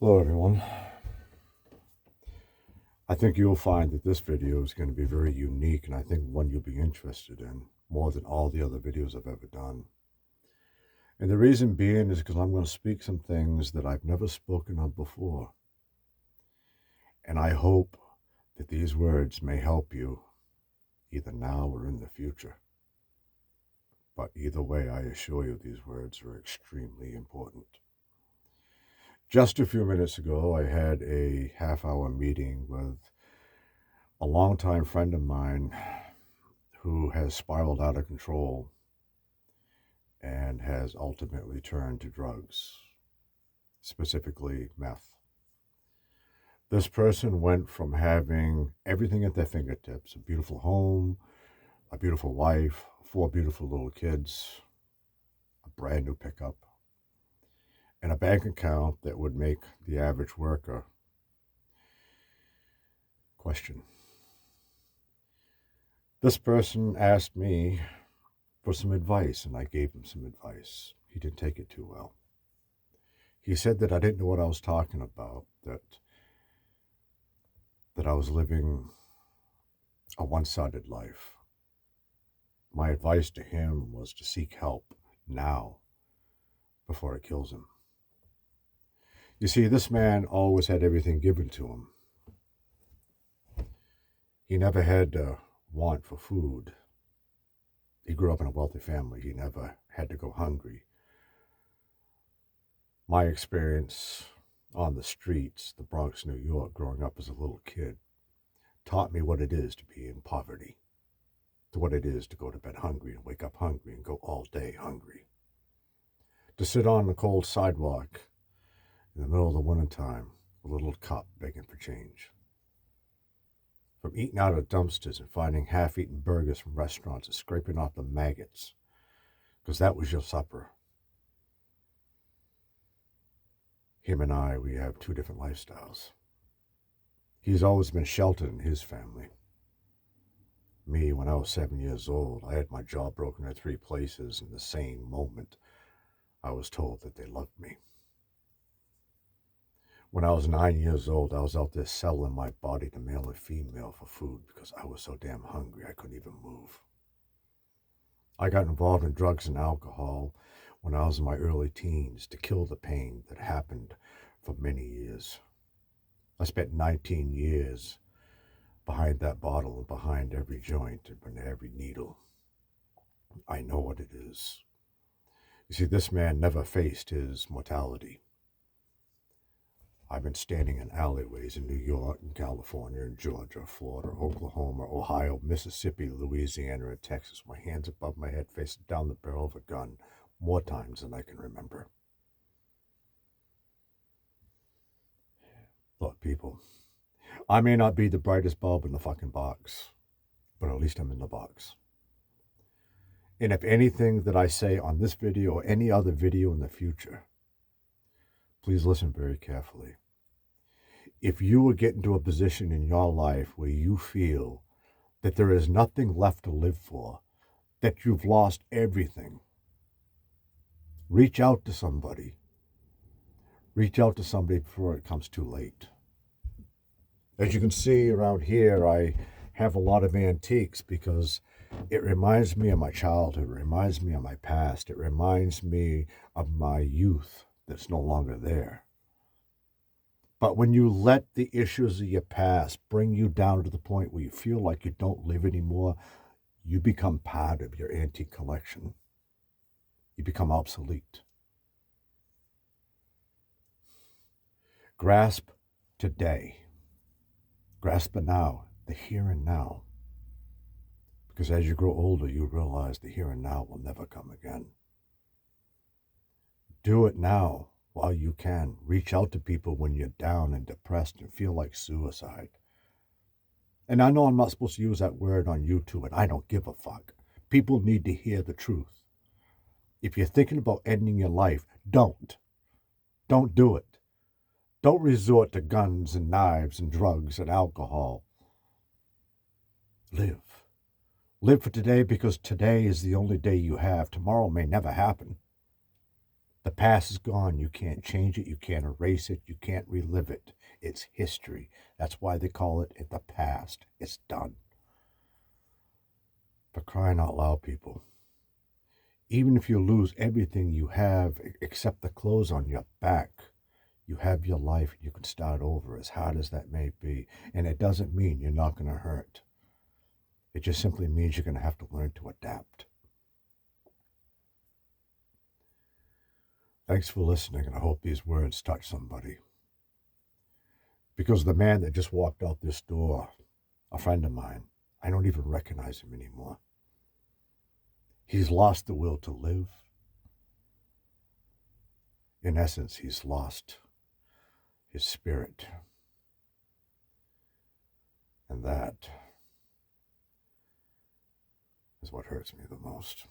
Hello everyone. I think you'll find that this video is going to be very unique, and I think one you'll be interested in more than all the other videos I've ever done. And the reason being is because I'm going to speak some things that I've never spoken of before. And I hope that these words may help you either now or in the future. But either way, I assure you these words are extremely important. Just a few minutes ago, I had a half-hour meeting with a longtime friend of mine who has spiraled out of control and has ultimately turned to drugs, specifically meth. This person went from having everything at their fingertips, a beautiful home, a beautiful wife, 4 beautiful little kids, a brand new pickup, and a bank account that would make the average worker question. This person asked me for some advice, and I gave him some advice. He didn't take it too well. He said that I didn't know what I was talking about, that I was living a one-sided life. My advice to him was to seek help now before it kills him. You see, this man always had everything given to him. He never had a want for food. He grew up in a wealthy family. He never had to go hungry. My experience on the streets, the Bronx, New York, growing up as a little kid, taught me what it is to be in poverty, to what it is to go to bed hungry and wake up hungry and go all day hungry, to sit on the cold sidewalk in the middle of the wintertime with a little cup begging for change, from eating out of dumpsters and finding half-eaten burgers from restaurants and scraping off the maggots, because that was your supper. Him and I, we have 2 different lifestyles. He's always been sheltered in his family. Me, when I was 7 years old, I had my jaw broken in 3 places in the same moment I was told that they loved me. When I was 9 years old, I was out there selling my body to male and female for food because I was so damn hungry I couldn't even move. I got involved in drugs and alcohol when I was in my early teens to kill the pain that happened for many years. I spent 19 years behind that bottle and behind every joint and every needle. I know what it is. You see, this man never faced his mortality. I've been standing in alleyways in New York and California and Georgia, Florida, Oklahoma, Ohio, Mississippi, Louisiana, and Texas, my hands above my head facing down the barrel of a gun more times than I can remember. Look, people, I may not be the brightest bulb in the fucking box, but at least I'm in the box. And if anything that I say on this video or any other video in the future, please listen very carefully. If you will get into a position in your life where you feel that there is nothing left to live for, that you've lost everything, reach out to somebody. Reach out to somebody before it comes too late. As you can see around here, I have a lot of antiques because it reminds me of my childhood, it reminds me of my past, it reminds me of my youth that's no longer there. But when you let the issues of your past bring you down to the point where you feel like you don't live anymore, you become part of your antique collection. You become obsolete. Grasp today. Grasp the now, the here and now. Because as you grow older, you realize the here and now will never come again. Do it now while you can. Reach out to people when you're down and depressed and feel like suicide. And I know I'm not supposed to use that word on YouTube, and I don't give a fuck. People need to hear the truth. If you're thinking about ending your life, don't. Don't do it. Don't resort to guns and knives and drugs and alcohol. Live. Live for today because today is the only day you have. Tomorrow may never happen. The past is gone. You can't change it. You can't erase it. You can't relive it. It's history. That's why they call it the past. It's done. For crying out loud, people. Even if you lose everything you have except the clothes on your back, you have your life. You can start over, as hard as that may be. And it doesn't mean you're not going to hurt. It just simply means you're going to have to learn to adapt. Thanks for listening, and I hope these words touch somebody. Because the man that just walked out this door, a friend of mine, I don't even recognize him anymore. He's lost the will to live. In essence, he's lost his spirit. And that is what hurts me the most.